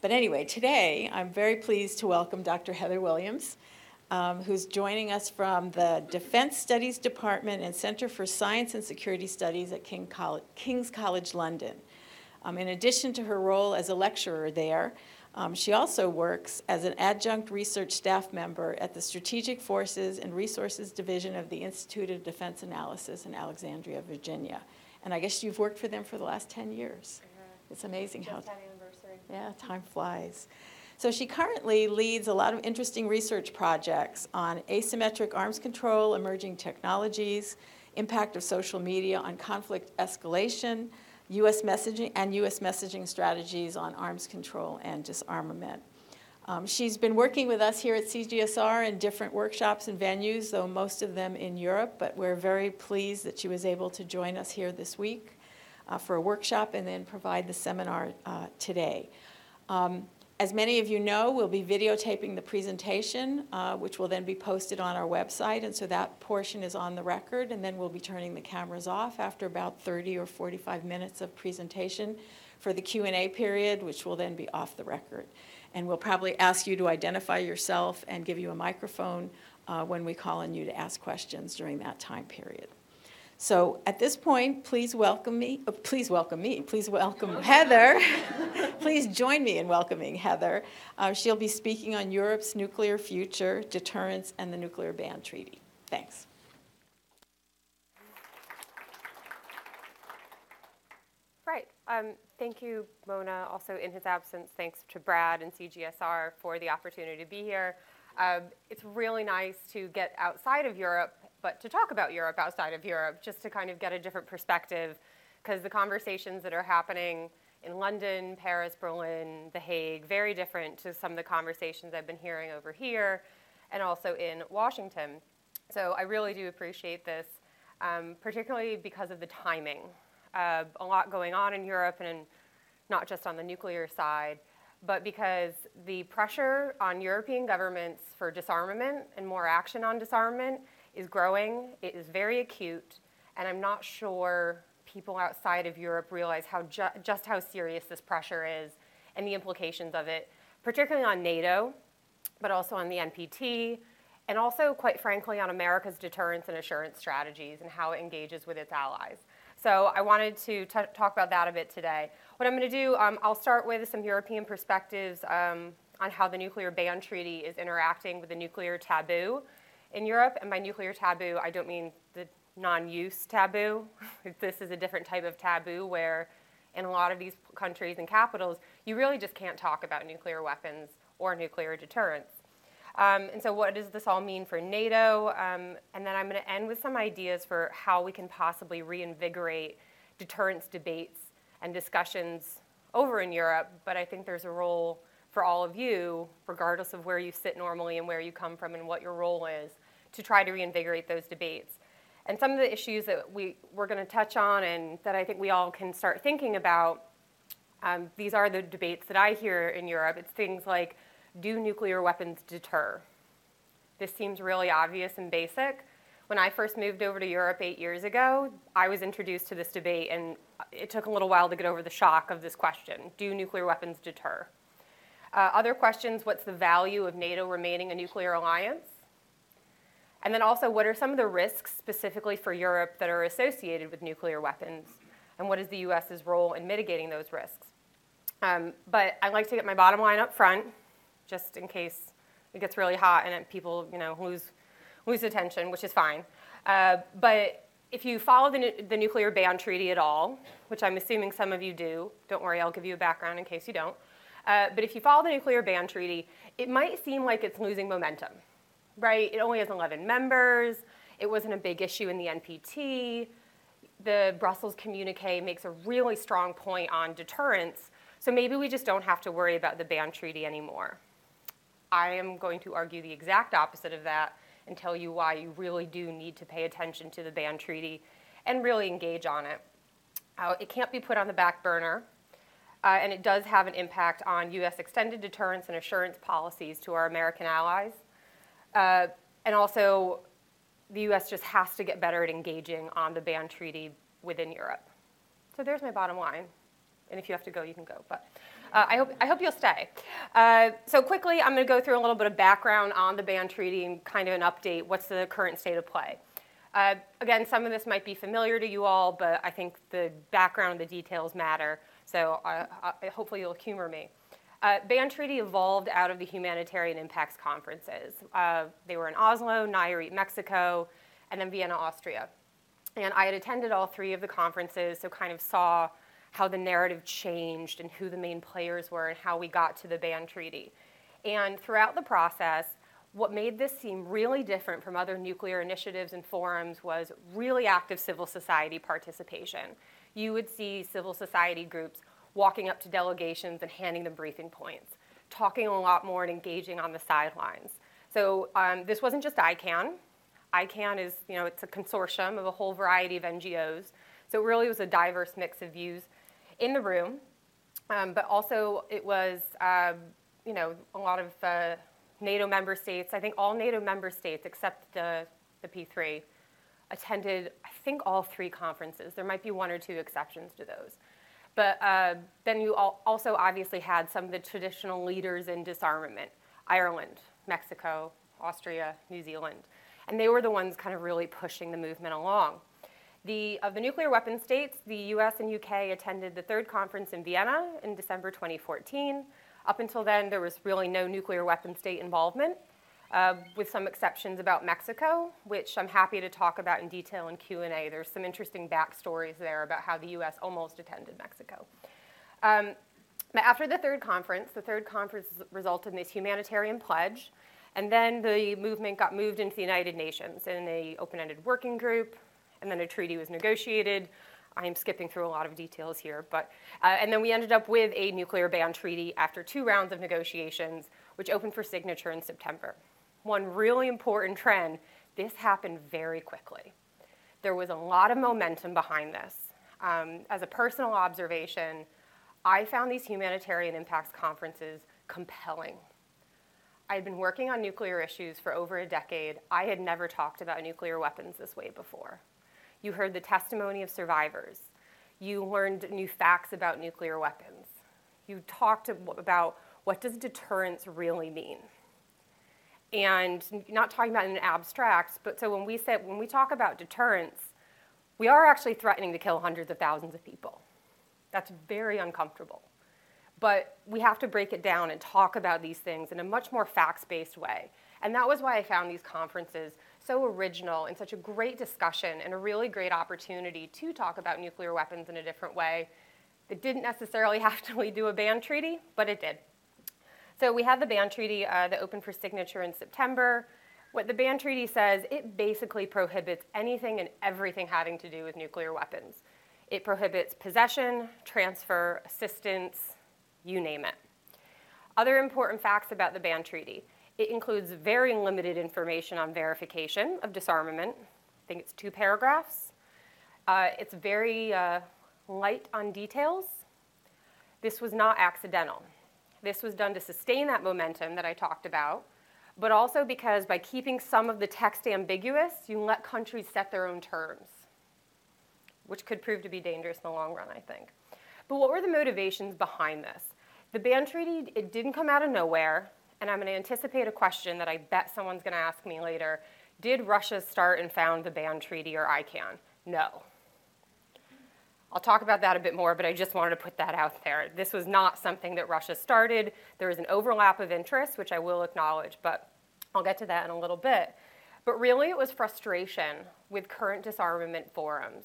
But anyway, today I'm very pleased to welcome Dr. Heather Williams, who's joining us from the Defense Studies Department and Center for Science and Security Studies at King's College London. In addition to her role as a lecturer there, she also works as an adjunct research staff member at the Strategic Forces and Resources Division of the Institute of Defense Analysis in Alexandria, Virginia. And I guess you've worked for them for the last 10 years. It's amazing how time flies. So she currently leads a lot of interesting research projects on asymmetric arms control, emerging technologies, impact of social media on conflict escalation, U.S. messaging strategies on arms control and disarmament. She's been working with us here at CGSR in different workshops and venues, though most of them in Europe, but we're very pleased that she was able to join us here this week for a workshop and then provide the seminar today. As many of you know, we'll be videotaping the presentation, which will then be posted on our website, and so that portion is on the record, and then we'll be turning the cameras off after about 30 or 45 minutes of presentation for the Q&A period, which will then be off the record. And we'll probably ask you to identify yourself and give you a microphone when we call on you to ask questions during that time period. So at this point, please welcome Heather. Please join me in welcoming Heather. She'll be speaking on Europe's nuclear future, deterrence, and the nuclear ban treaty. Thanks. Right. Thank you, Mona. Also, in his absence, thanks to Brad and CGSR for the opportunity to be here. It's really nice to get outside of Europe, but to talk about Europe outside of Europe, just to kind of get a different perspective, because the conversations that are happening in London, Paris, Berlin, The Hague, very different to some of the conversations I've been hearing over here and also in Washington. So I really do appreciate this, particularly because of the timing. A lot going on in Europe, and not just on the nuclear side, but because the pressure on European governments for disarmament and more action on disarmament is growing. It is very acute, and I'm not sure people outside of Europe realize just how serious this pressure is and the implications of it, particularly on NATO, but also on the NPT, and also, quite frankly, on America's deterrence and assurance strategies and how it engages with its allies. So I wanted to talk about that a bit today. What I'm going to do, I'll start with some European perspectives on how the nuclear ban treaty is interacting with the nuclear taboo in Europe. And by nuclear taboo, I don't mean the non-use taboo. This is a different type of taboo where in a lot of these countries and capitals, you really just can't talk about nuclear weapons or nuclear deterrence. And so what does this all mean for NATO? And then I'm going to end with some ideas for how we can possibly reinvigorate deterrence debates and discussions over in Europe. But I think there's a role for all of you, regardless of where you sit normally and where you come from and what your role is, to try to reinvigorate those debates. And some of the issues that we're going to touch on and that I think we all can start thinking about, these are the debates that I hear in Europe. It's things like, do nuclear weapons deter? This seems really obvious and basic. When I first moved over to Europe 8 years ago, I was introduced to this debate, and it took a little while to get over the shock of this question. Do nuclear weapons deter? Other questions, what's the value of NATO remaining a nuclear alliance? And then also, what are some of the risks specifically for Europe that are associated with nuclear weapons? And what is the US's role in mitigating those risks? But I'd like to get my bottom line up front, just in case it gets really hot and people, lose attention, which is fine. But if you follow the nuclear ban treaty at all, which I'm assuming some of you do, don't worry, I'll give you a background in case you don't. But if you follow the nuclear ban treaty, it might seem like it's losing momentum, right? It only has 11 members. It wasn't a big issue in the NPT. The Brussels communique makes a really strong point on deterrence. So maybe we just don't have to worry about the ban treaty anymore. I am going to argue the exact opposite of that and tell you why you really do need to pay attention to the ban treaty and really engage on it. It can't be put on the back burner, and it does have an impact on U.S. extended deterrence and assurance policies to our American allies. And also, the U.S. just has to get better at engaging on the ban treaty within Europe. So there's my bottom line. And if you have to go, you can go. But I hope you'll stay. So quickly, I'm going to go through a little bit of background on the ban treaty and kind of an update. What's the current state of play? Again, some of this might be familiar to you all, but I think the background, the details matter. So hopefully you'll humor me. Ban treaty evolved out of the humanitarian impacts conferences. They were in Oslo, Nayarit, Mexico, and then Vienna, Austria. And I had attended all three of the conferences, so kind of saw how the narrative changed and who the main players were and how we got to the ban treaty. And throughout the process, what made this seem really different from other nuclear initiatives and forums was really active civil society participation. You would see civil society groups walking up to delegations and handing them briefing points, talking a lot more and engaging on the sidelines. So this wasn't just ICANN. ICANN is, it's a consortium of a whole variety of NGOs. So it really was a diverse mix of views in the room. But also it was, a lot of NATO member states. I think all NATO member states except the P3 attended, I think, all three conferences. There might be one or two exceptions to those. But then you also obviously had some of the traditional leaders in disarmament: Ireland, Mexico, Austria, New Zealand. And they were the ones kind of really pushing the movement along. Of the nuclear weapon states, the US and UK attended the third conference in Vienna in December 2014. Up until then, there was really no nuclear weapon state involvement, with some exceptions about Mexico, which I'm happy to talk about in detail in Q&A. There's some interesting backstories there about how the US almost attended Mexico. But after the third conference resulted in this humanitarian pledge, and then the movement got moved into the United Nations in an open-ended working group, and then a treaty was negotiated. I'm skipping through a lot of details here, but and then we ended up with a nuclear ban treaty after 2 rounds of negotiations, which opened for signature in September. One really important trend: this happened very quickly. There was a lot of momentum behind this. As a personal observation, I found these humanitarian impacts conferences compelling. I had been working on nuclear issues for over a decade. I had never talked about nuclear weapons this way before. You heard the testimony of survivors. You learned new facts about nuclear weapons. You talked about what does deterrence really mean. And not talking about it in abstract, but so when we talk about deterrence, we are actually threatening to kill hundreds of thousands of people. That's very uncomfortable. But we have to break it down and talk about these things in a much more facts-based way. And that was why I found these conferences so original and such a great discussion and a really great opportunity to talk about nuclear weapons in a different way. It didn't necessarily have to lead to a ban treaty, but it did. So we had the ban treaty that opened for signature in September. What the ban treaty says, it basically prohibits anything and everything having to do with nuclear weapons. It prohibits possession, transfer, assistance, you name it. Other important facts about the ban treaty: it includes very limited information on verification of disarmament. I think it's 2 paragraphs. It's very light on details. This was not accidental. This was done to sustain that momentum that I talked about, but also because by keeping some of the text ambiguous, you let countries set their own terms, which could prove to be dangerous in the long run, I think. But what were the motivations behind this? The ban treaty, it didn't come out of nowhere, and I'm going to anticipate a question that I bet someone's going to ask me later. Did Russia start and found the ban treaty or ICANN? No. I'll talk about that a bit more, but I just wanted to put that out there. This was not something that Russia started. There was an overlap of interests, which I will acknowledge, but I'll get to that in a little bit. But really, it was frustration with current disarmament forums.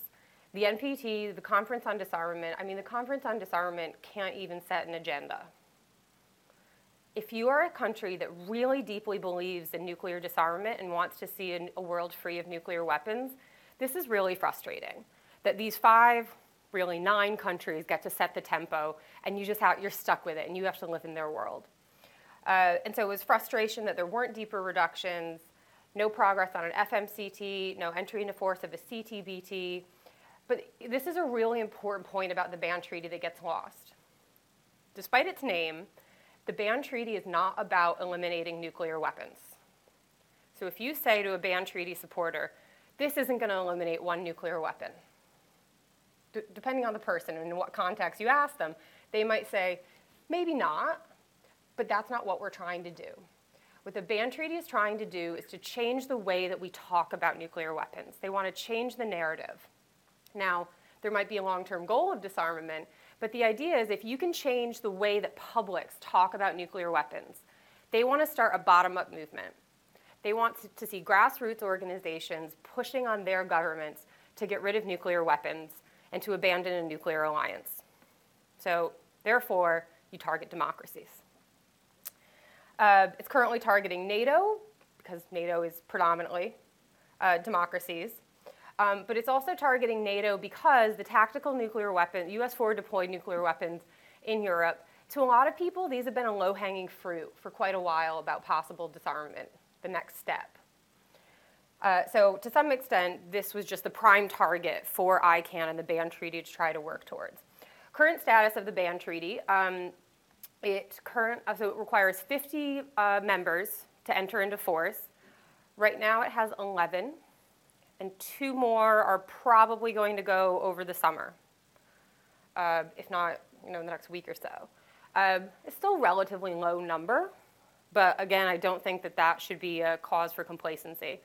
The NPT, the Conference on Disarmament, the Conference on Disarmament can't even set an agenda. If you are a country that really deeply believes in nuclear disarmament and wants to see a world free of nuclear weapons, this is really frustrating. That these 5, really 9 countries get to set the tempo, and you're stuck with it, and you have to live in their world. And so it was frustration that there weren't deeper reductions, no progress on an FMCT, no entry into force of a CTBT. But this is a really important point about the ban treaty that gets lost. Despite its name, the ban treaty is not about eliminating nuclear weapons. So if you say to a ban treaty supporter, this isn't going to eliminate 1 nuclear weapon, depending on the person and in what context you ask them, they might say, Maybe not, but that's not what we're trying to do. What the ban treaty is trying to do is to change the way that we talk about nuclear weapons. They want to change the narrative. Now, there might be a long-term goal of disarmament, but the idea is if you can change the way that publics talk about nuclear weapons, they want to start a bottom-up movement. They want to see grassroots organizations pushing on their governments to get rid of nuclear weapons and to abandon a nuclear alliance. So, therefore, you target democracies. It's currently targeting NATO, because NATO is predominantly democracies. But it's also targeting NATO because the tactical nuclear weapon, US forward deployed nuclear weapons in Europe, to a lot of people, these have been a low-hanging fruit for quite a while about possible disarmament, the next step. So to some extent, this was just the prime target for ICANN and the ban treaty to try to work towards. Current status of the ban treaty, so it requires 50 members to enter into force. Right now it has 11, and 2 more are probably going to go over the summer, if not, in the next week or so. It's still a relatively low number, but again, I don't think that that should be a cause for complacency.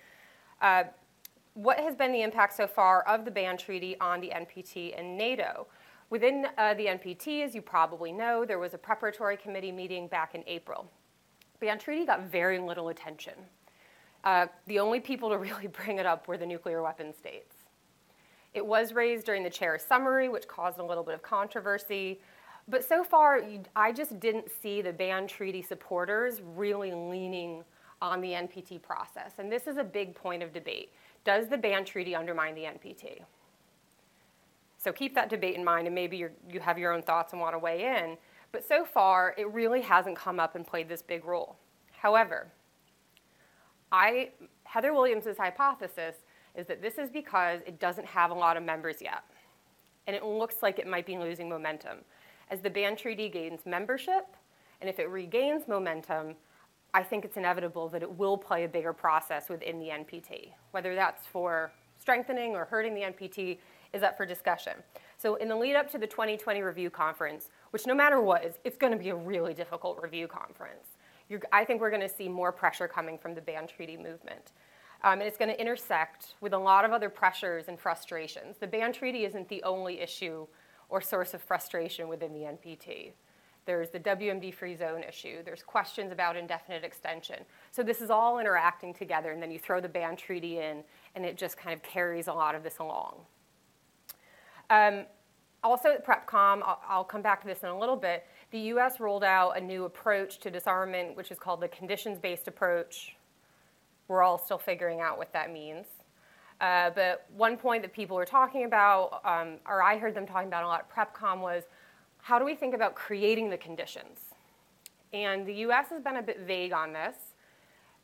What has been the impact so far of the ban treaty on the NPT and NATO? Within the NPT, as you probably know, there was a preparatory committee meeting back in April. The ban treaty got very little attention. The only people to really bring it up were the nuclear weapon states. It was raised during the chair's summary, which caused a little bit of controversy. But so far, I just didn't see the ban treaty supporters really leaning on the NPT process. And this is a big point of debate. Does the ban treaty undermine the NPT? So keep that debate in mind, and maybe you have your own thoughts and want to weigh in. But so far, it really hasn't come up and played this big role. However, Heather Williams' hypothesis is that this is because it doesn't have a lot of members yet. And it looks like it might be losing momentum. As the ban treaty gains membership, and if it regains momentum, I think it's inevitable that it will play a bigger process within the NPT. Whether that's for strengthening or hurting the NPT is up for discussion. So in the lead up to the 2020 review conference, which no matter what, it's going to be a really difficult review conference. I think we're going to see more pressure coming from the ban treaty movement. And it's going to intersect with a lot of other pressures and frustrations. The ban treaty isn't the only issue or source of frustration within the NPT. There's the WMD free zone issue. There's questions about indefinite extension. So this is all interacting together, and then you throw the ban treaty in, and it just kind of carries a lot of this along. Also at PrepCom, I'll come back to this in a little bit, the US rolled out a new approach to disarmament, which is called the conditions-based approach. We're all still figuring out what that means. But one point that people were talking about, or I heard them talking about a lot at PrepCom, was how do we think about creating the conditions? And the US has been a bit vague on this,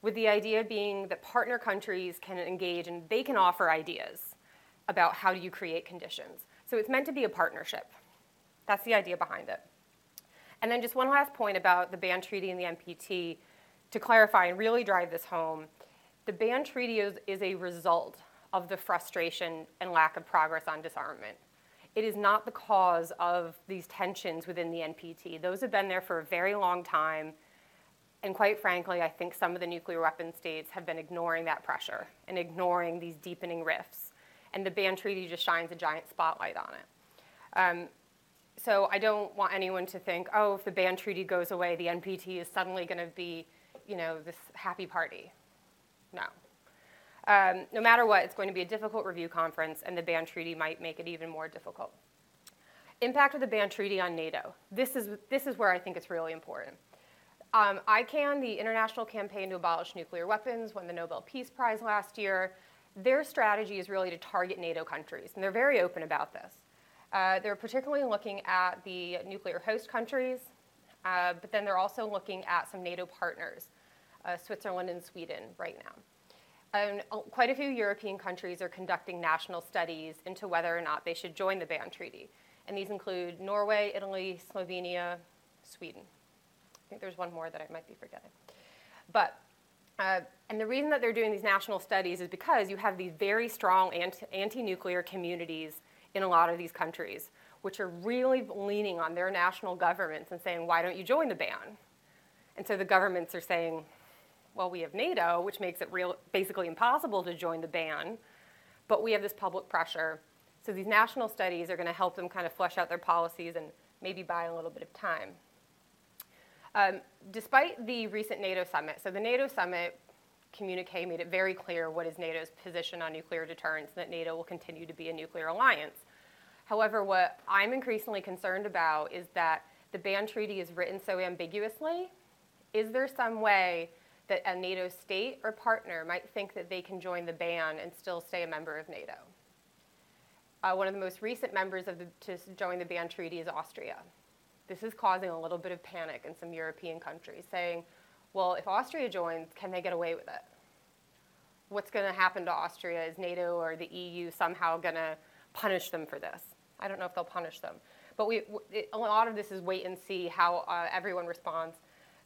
with the idea being that partner countries can engage and they can offer ideas about how do you create conditions. So it's meant to be a partnership. That's the idea behind it. And then just one last point about the ban treaty and the NPT to clarify and really drive this home. The ban treaty is a result of the frustration and lack of progress on disarmament. It is not the cause of these tensions within the NPT. Those have been there for a very long time. And quite frankly, I think some of the nuclear weapon states have been ignoring that pressure and ignoring these deepening rifts. And the ban treaty just shines a giant spotlight on it. So I don't want anyone to think, oh, if the ban treaty goes away, the NPT is suddenly going to be, this happy party. No. No matter what, it's going to be a difficult review conference, and the ban treaty might make it even more difficult. Impact of the ban treaty on NATO. This is where I think it's really important. ICANN, the International Campaign to Abolish Nuclear Weapons, won the Nobel Peace Prize last year. Their strategy is really to target NATO countries, and they're very open about this. They're particularly looking at the nuclear host countries, but then they're also looking at some NATO partners, Switzerland and Sweden right now. And quite a few European countries are conducting national studies into whether or not they should join the ban treaty. And these include Norway, Italy, Slovenia, Sweden. I think there's one more that I might be forgetting. But and the reason that they're doing these national studies is because you have these very strong anti-nuclear communities in a lot of these countries, which are really leaning on their national governments and saying, why don't you join the ban? And so the governments are saying, well, we have NATO, which makes it basically impossible to join the ban, but we have this public pressure. So these national studies are going to help them kind of flesh out their policies and maybe buy a little bit of time. Despite the recent NATO summit, so the NATO summit communique made it very clear what is NATO's position on nuclear deterrence, and that NATO will continue to be a nuclear alliance. However, what I'm increasingly concerned about is that the ban treaty is written so ambiguously. Is there some way that a NATO state or partner might think that they can join the ban and still stay a member of NATO? One of the most recent members to join the ban treaty is Austria. This is causing a little bit of panic in some European countries, saying, well, if Austria joins, can they get away with it? What's going to happen to Austria? Is NATO or the EU somehow going to punish them for this? I don't know if they'll punish them. But a lot of this is wait and see how everyone responds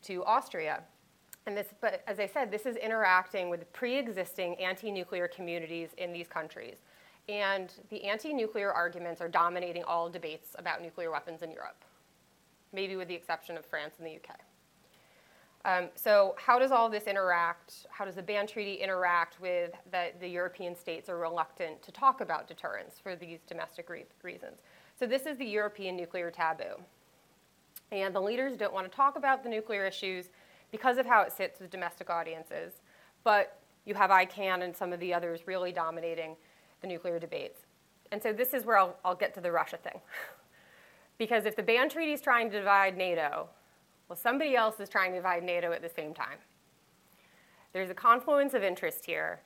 to Austria. But as I said, this is interacting with pre-existing anti-nuclear communities in these countries. And the anti-nuclear arguments are dominating all debates about nuclear weapons in Europe, maybe with the exception of France and the UK. So how does all this interact? How does the ban treaty interact with the European states are reluctant to talk about deterrence for these domestic reasons? So this is the European nuclear taboo. And the leaders don't want to talk about the nuclear issues because of how it sits with domestic audiences. But you have ICANN and some of the others really dominating the nuclear debates. And so this is where I'll get to the Russia thing. Because if the ban treaty is trying to divide NATO, well, somebody else is trying to divide NATO at the same time. There's a confluence of interest here.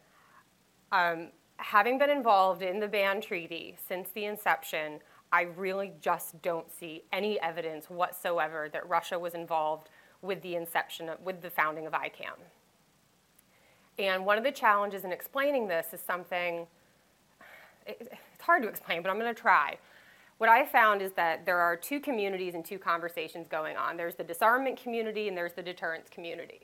Having been involved in the ban treaty since the inception, I really just don't see any evidence whatsoever that Russia was involved with the with the founding of ICANN. And one of the challenges in explaining this is something, it's hard to explain, but I'm going to try. What I found is that there are two communities and two conversations going on. There's the disarmament community and there's the deterrence community.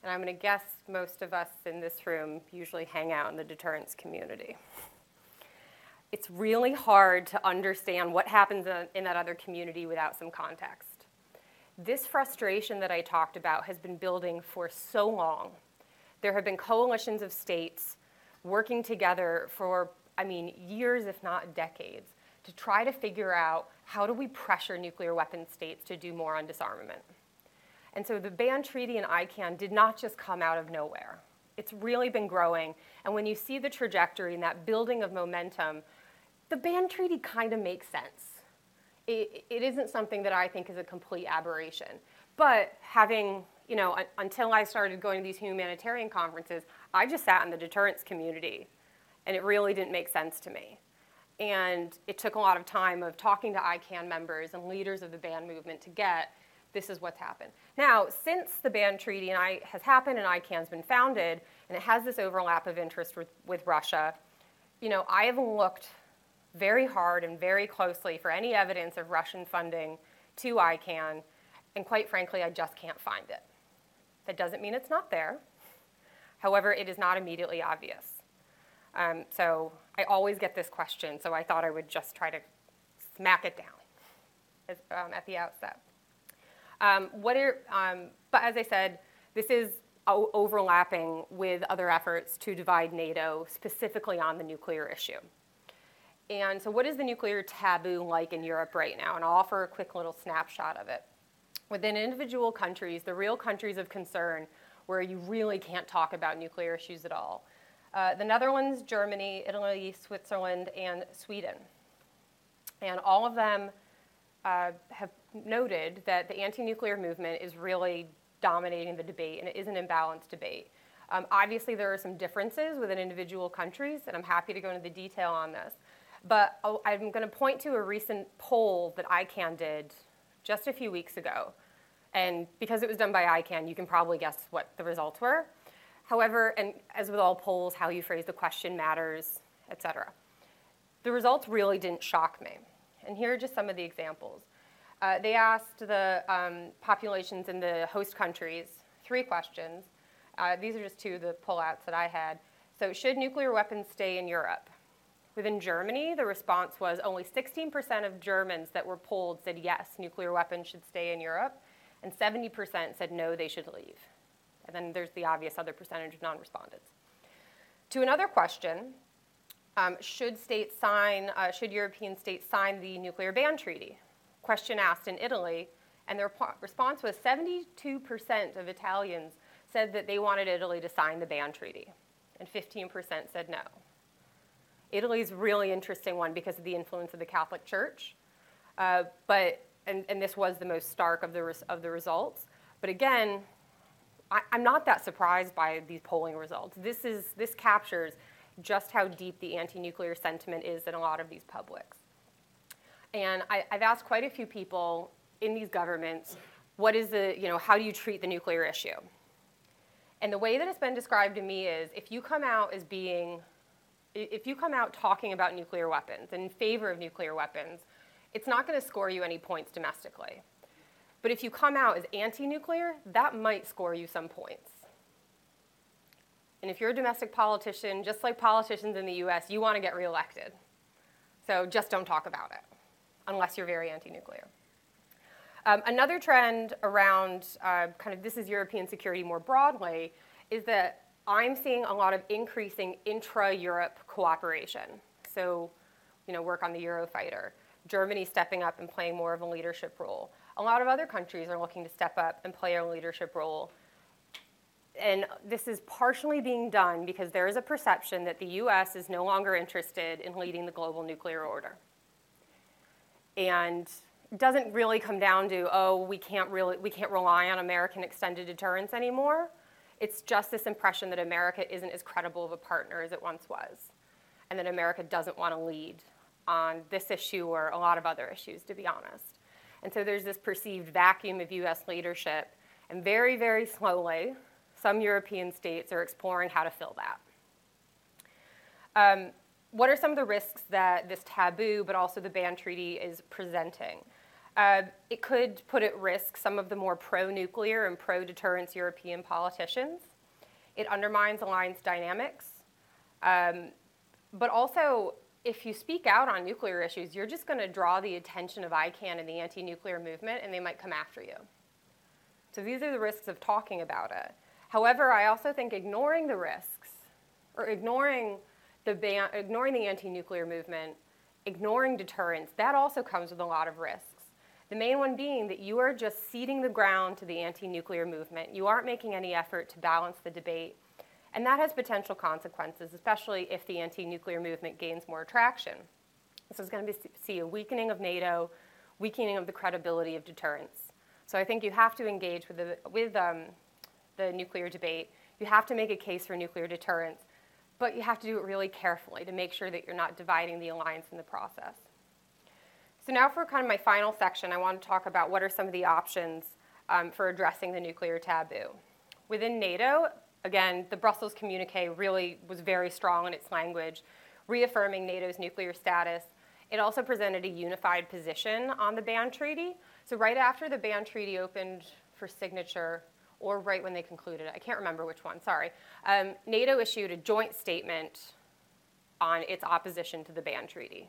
And I'm going to guess most of us in this room usually hang out in the deterrence community. It's really hard to understand what happens in that other community without some context. This frustration that I talked about has been building for so long. There have been coalitions of states working together for, years, if not decades, to try to figure out how do we pressure nuclear weapon states to do more on disarmament. And so the ban treaty and ICANN did not just come out of nowhere. It's really been growing. And when you see the trajectory and that building of momentum, the ban treaty kind of makes sense. It isn't something that I think is a complete aberration. But having, until I started going to these humanitarian conferences, I just sat in the deterrence community, and it really didn't make sense to me. And it took a lot of time of talking to ICANN members and leaders of the ban movement to get, this is what's happened. Now, since the ban treaty has happened and ICANN's been founded, and it has this overlap of interest with Russia, I have looked very hard and very closely for any evidence of Russian funding to ICANN, and quite frankly, I just can't find it. That doesn't mean it's not there. However, it is not immediately obvious. So I always get this question, so I thought I would just try to smack it down at the outset. But as I said, this is overlapping with other efforts to divide NATO, specifically on the nuclear issue. And so what is the nuclear taboo like in Europe right now? And I'll offer a quick little snapshot of it. Within individual countries, the real countries of concern where you really can't talk about nuclear issues at all, the Netherlands, Germany, Italy, Switzerland, and Sweden. And all of them have noted that the anti-nuclear movement is really dominating the debate, and it is an imbalanced debate. Obviously, there are some differences within individual countries, and I'm happy to go into the detail on this. But I'm going to point to a recent poll that ICANN did just a few weeks ago. And because it was done by ICANN, you can probably guess what the results were. However, and as with all polls, how you phrase the question matters, et cetera. The results really didn't shock me. And here are just some of the examples. They asked the populations in the host countries 3 questions. These are just 2 of the pullouts that I had. So should nuclear weapons stay in Europe? Within Germany, the response was only 16% of Germans that were polled said yes, nuclear weapons should stay in Europe, and 70% said no, they should leave. And then there's the obvious other percentage of non-respondents. To another question, should European states sign the nuclear ban treaty? Question asked in Italy, and the response was 72% of Italians said that they wanted Italy to sign the ban treaty, and 15% said no. Italy's a really interesting one because of the influence of the Catholic Church, and this was the most stark of the results. But again, I'm not that surprised by these polling results. This captures just how deep the anti-nuclear sentiment is in a lot of these publics. And I've asked quite a few people in these governments, how do you treat the nuclear issue? And the way that it's been described to me is if you come out talking about nuclear weapons and in favor of nuclear weapons, it's not going to score you any points domestically. But if you come out as anti-nuclear, that might score you some points. And if you're a domestic politician, just like politicians in the US, you want to get reelected. So just don't talk about it, unless you're very anti-nuclear. Another trend around this is European security more broadly, is that I'm seeing a lot of increasing intra-Europe cooperation. So, work on the Eurofighter. Germany stepping up and playing more of a leadership role. A lot of other countries are looking to step up and play a leadership role. And this is partially being done because there is a perception that the US is no longer interested in leading the global nuclear order. And it doesn't really come down to, we can't rely on American extended deterrence anymore. It's just this impression that America isn't as credible of a partner as it once was, and that America doesn't want to lead on this issue or a lot of other issues, to be honest. And so there's this perceived vacuum of US leadership, and very, very slowly, some European states are exploring how to fill that. What are some of the risks that this taboo, but also the ban treaty, is presenting? It could put at risk some of the more pro-nuclear and pro-deterrence European politicians. It undermines alliance dynamics. But also, if you speak out on nuclear issues, you're just going to draw the attention of ICANN and the anti-nuclear movement, and they might come after you. So these are the risks of talking about it. However, I also think ignoring the risks, or ignoring the anti-nuclear movement, ignoring deterrence, that also comes with a lot of risks. The main one being that you are just ceding the ground to the anti-nuclear movement. You aren't making any effort to balance the debate. And that has potential consequences, especially if the anti-nuclear movement gains more traction. So it's going to see a weakening of NATO, weakening of the credibility of deterrence. So I think you have to engage with the nuclear debate. You have to make a case for nuclear deterrence, but you have to do it really carefully to make sure that you're not dividing the alliance in the process. So now for kind of my final section, I want to talk about what are some of the options for addressing the nuclear taboo. Within NATO, again, the Brussels communique really was very strong in its language, reaffirming NATO's nuclear status. It also presented a unified position on the ban treaty. So right after the ban treaty opened for signature, or right when they concluded it, I can't remember which one, sorry, NATO issued a joint statement on its opposition to the ban treaty.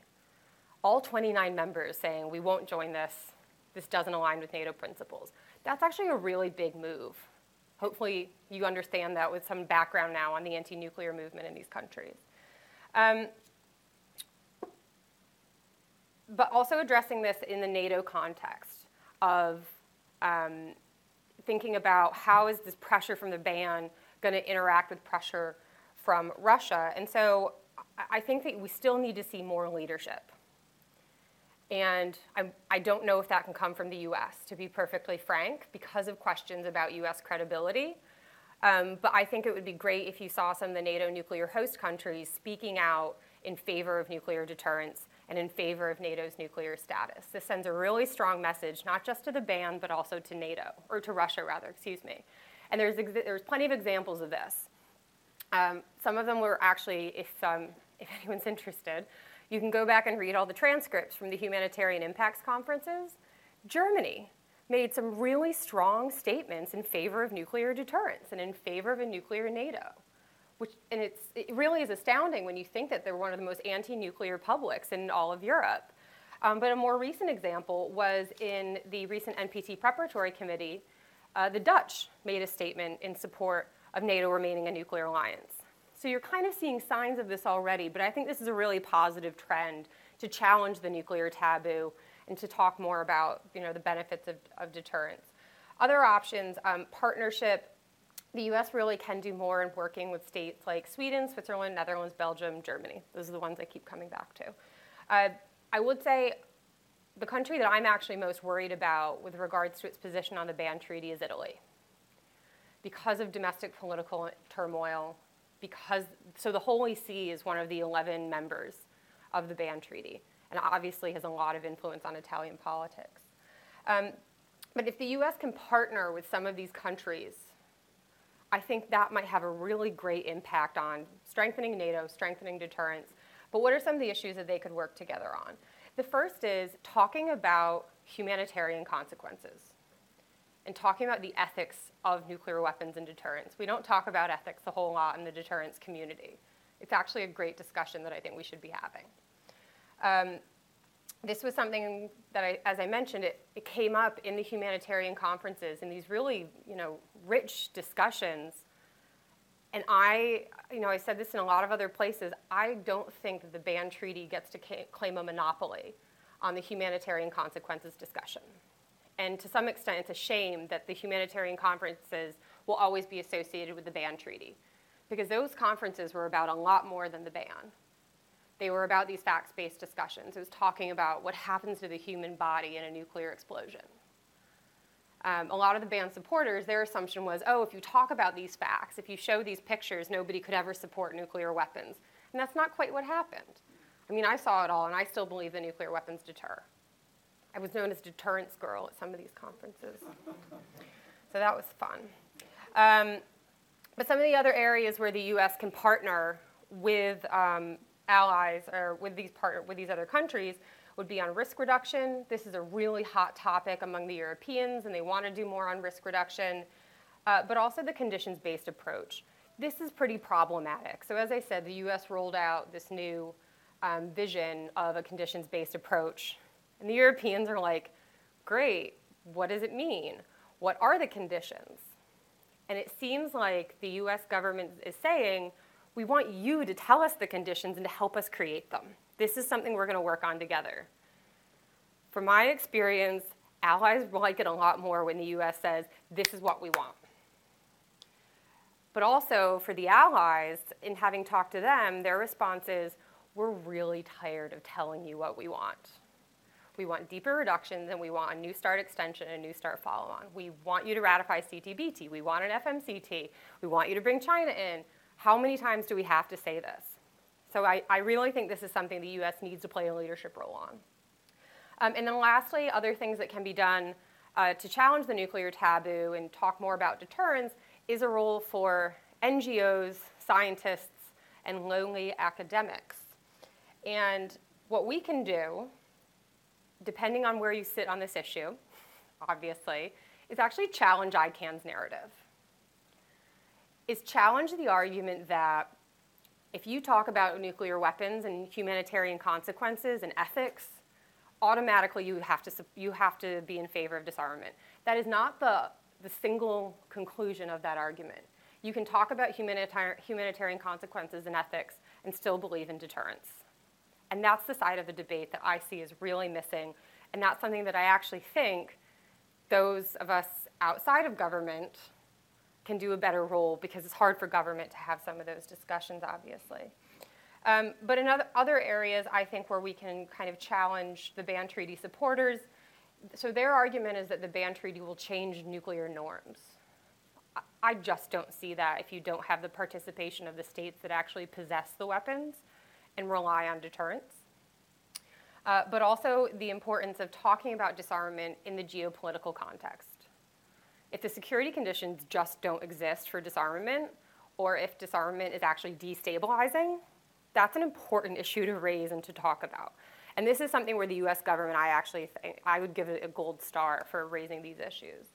All 29 members saying, we won't join this, this doesn't align with NATO principles. That's actually a really big move. Hopefully you understand that with some background now on the anti-nuclear movement in these countries. But also addressing this in the NATO context of thinking about how is this pressure from the ban going to interact with pressure from Russia. And so I think that we still need to see more leadership. And I don't know if that can come from the US, to be perfectly frank, because of questions about US credibility. But I think it would be great if you saw some of the NATO nuclear host countries speaking out in favor of nuclear deterrence and in favor of NATO's nuclear status. This sends a really strong message, not just to the ban, but also to NATO, or to Russia rather, excuse me. And there's plenty of examples of this. Some of them were actually, if anyone's interested, you can go back and read all the transcripts from the humanitarian impacts conferences. Germany made some really strong statements in favor of nuclear deterrence and in favor of a nuclear NATO. and it really is astounding when you think that they're one of the most anti-nuclear publics in all of Europe. But a more recent example was in the recent NPT Preparatory Committee, the Dutch made a statement in support of NATO remaining a nuclear alliance. So you're kind of seeing signs of this already, but I think this is a really positive trend to challenge the nuclear taboo and to talk more about the benefits of deterrence. Other options, partnership. The US really can do more in working with states like Sweden, Switzerland, Netherlands, Belgium, Germany. Those are the ones I keep coming back to. I would say the country that I'm actually most worried about with regards to its position on the ban treaty is Italy. Because of domestic political turmoil, so the Holy See is one of the 11 members of the ban treaty, and obviously has a lot of influence on Italian politics. But if the US can partner with some of these countries, I think that might have a really great impact on strengthening NATO, strengthening deterrence. But what are some of the issues that they could work together on? The first is talking about humanitarian consequences and talking about the ethics of nuclear weapons and deterrence. We don't talk about ethics a whole lot in the deterrence community. It's actually a great discussion that I think we should be having. This was something that, as I mentioned, it came up in the humanitarian conferences in these really, rich discussions. And I said this in a lot of other places, I don't think that the ban treaty gets to claim a monopoly on the humanitarian consequences discussion. And to some extent, it's a shame that the humanitarian conferences will always be associated with the ban treaty, because those conferences were about a lot more than the ban. They were about these facts-based discussions. It was talking about what happens to the human body in a nuclear explosion. A lot of the ban supporters, their assumption was, if you talk about these facts, if you show these pictures, nobody could ever support nuclear weapons. And that's not quite what happened. I mean, I saw it all, and I still believe that nuclear weapons deter. I was known as deterrence girl at some of these conferences. So that was fun. But some of the other areas where the US can partner with allies or with these other countries would be on risk reduction. This is a really hot topic among the Europeans, and they want to do more on risk reduction, but also the conditions-based approach. This is pretty problematic. So as I said, the US rolled out this new vision of a conditions-based approach, and the Europeans are like, great, what does it mean? What are the conditions? And it seems like the US government is saying, we want you to tell us the conditions and to help us create them. This is something we're going to work on together. From my experience, allies like it a lot more when the US says, this is what we want. But also for the allies, in having talked to them, their response is, we're really tired of telling you what we want. We want deeper reductions, and we want a New START extension and a New START follow-on. We want you to ratify CTBT. We want an FMCT. We want you to bring China in. How many times do we have to say this? So I really think this is something the US needs to play a leadership role on. And then lastly, other things that can be done to challenge the nuclear taboo and talk more about deterrence is a role for NGOs, scientists, and lowly academics. And what we can do, depending on where you sit on this issue, obviously, is actually challenge ICANN's narrative. Is challenge the argument that if you talk about nuclear weapons and humanitarian consequences and ethics, automatically you have to be in favor of disarmament. That is not the single conclusion of that argument. You can talk about humanitarian consequences and ethics and still believe in deterrence. And that's the side of the debate that I see is really missing. And that's something that I actually think those of us outside of government can do a better role, because it's hard for government to have some of those discussions, obviously. But in other areas, I think where we can kind of challenge the ban treaty supporters, so their argument is that the ban treaty will change nuclear norms. I just don't see that if you don't have the participation of the states that actually possess the weapons and rely on deterrence. But also the importance of talking about disarmament in the geopolitical context. If the security conditions just don't exist for disarmament, or if disarmament is actually destabilizing, that's an important issue to raise and to talk about. And this is something where the US government, I actually think, I would give it a gold star for raising these issues.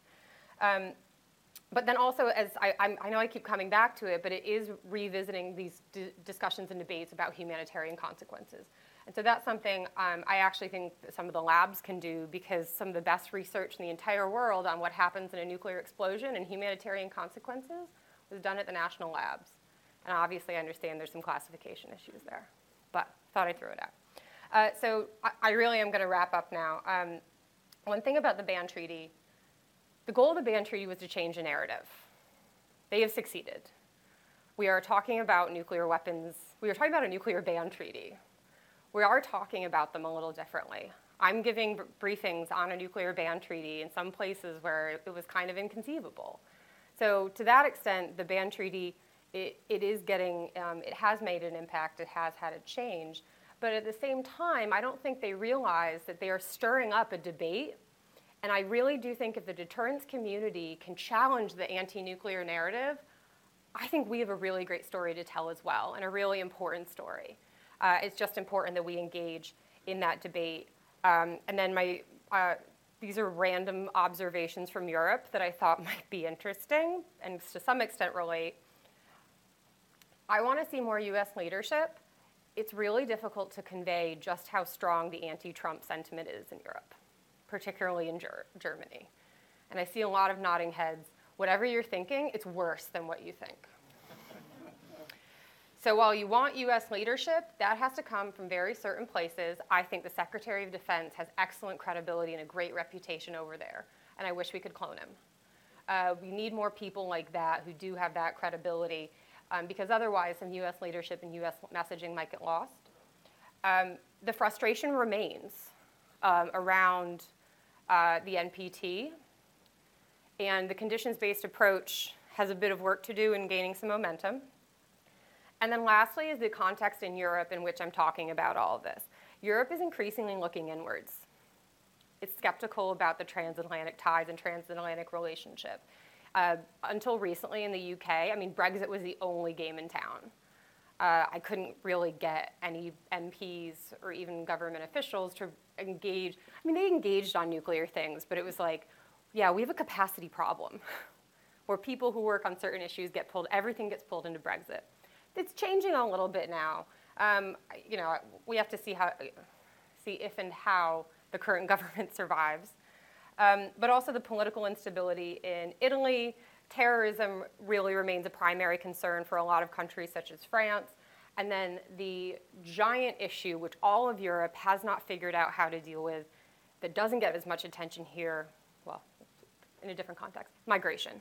But then also, as I know I keep coming back to it, but it is revisiting these discussions and debates about humanitarian consequences. And so that's something I actually think that some of the labs can do, because some of the best research in the entire world on what happens in a nuclear explosion and humanitarian consequences was done at the national labs. And obviously I understand there's some classification issues there, but thought I'd throw it out. So I really am going to wrap up now. One thing about the ban treaty, the goal of the ban treaty was to change the narrative. They have succeeded. We are talking about nuclear weapons. We are talking about a nuclear ban treaty. We are talking about them a little differently. I'm giving briefings on a nuclear ban treaty in some places where it was kind of inconceivable. So to that extent, the ban treaty, it has made an impact, it has had a change. But at the same time, I don't think they realize that they are stirring up a debate. And I really do think if the deterrence community can challenge the anti-nuclear narrative, I think we have a really great story to tell as well, and a really important story. It's just important that we engage in that debate. And then these are random observations from Europe that I thought might be interesting and to some extent relate. I want to see more US leadership. It's really difficult to convey just how strong the anti-Trump sentiment is in Europe, particularly in Germany. And I see a lot of nodding heads. Whatever you're thinking, it's worse than what you think. So while you want US leadership, that has to come from very certain places. I think the Secretary of Defense has excellent credibility and a great reputation over there, and I wish we could clone him. We need more people like that who do have that credibility, because otherwise some US leadership and US messaging might get lost. The frustration remains around the NPT, and the conditions-based approach has a bit of work to do in gaining some momentum. And then lastly is the context in Europe in which I'm talking about all of this. Europe is increasingly looking inwards. It's skeptical about the transatlantic ties and transatlantic relationship. Until recently in the UK, I mean, Brexit was the only game in town. I couldn't really get any MPs or even government officials to engage. I mean, they engaged on nuclear things, but it was like, yeah, we have a capacity problem where people who work on certain issues get pulled, everything gets pulled into Brexit. It's changing a little bit now. We have to see if and how the current government survives. But also the political instability in Italy. Terrorism really remains a primary concern for a lot of countries such as France. And then the giant issue, which all of Europe has not figured out how to deal with, that doesn't get as much attention here, well, in a different context, migration.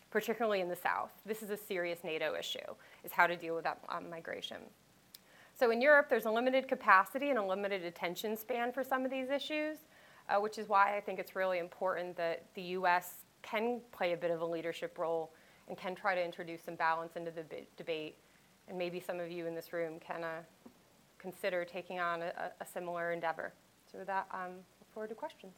Particularly in the South. This is a serious NATO issue, is how to deal with that migration. So in Europe, there's a limited capacity and a limited attention span for some of these issues, which is why I think it's really important that the US can play a bit of a leadership role and can try to introduce some balance into the debate. And maybe some of you in this room can consider taking on a similar endeavor. So with that, look forward to questions.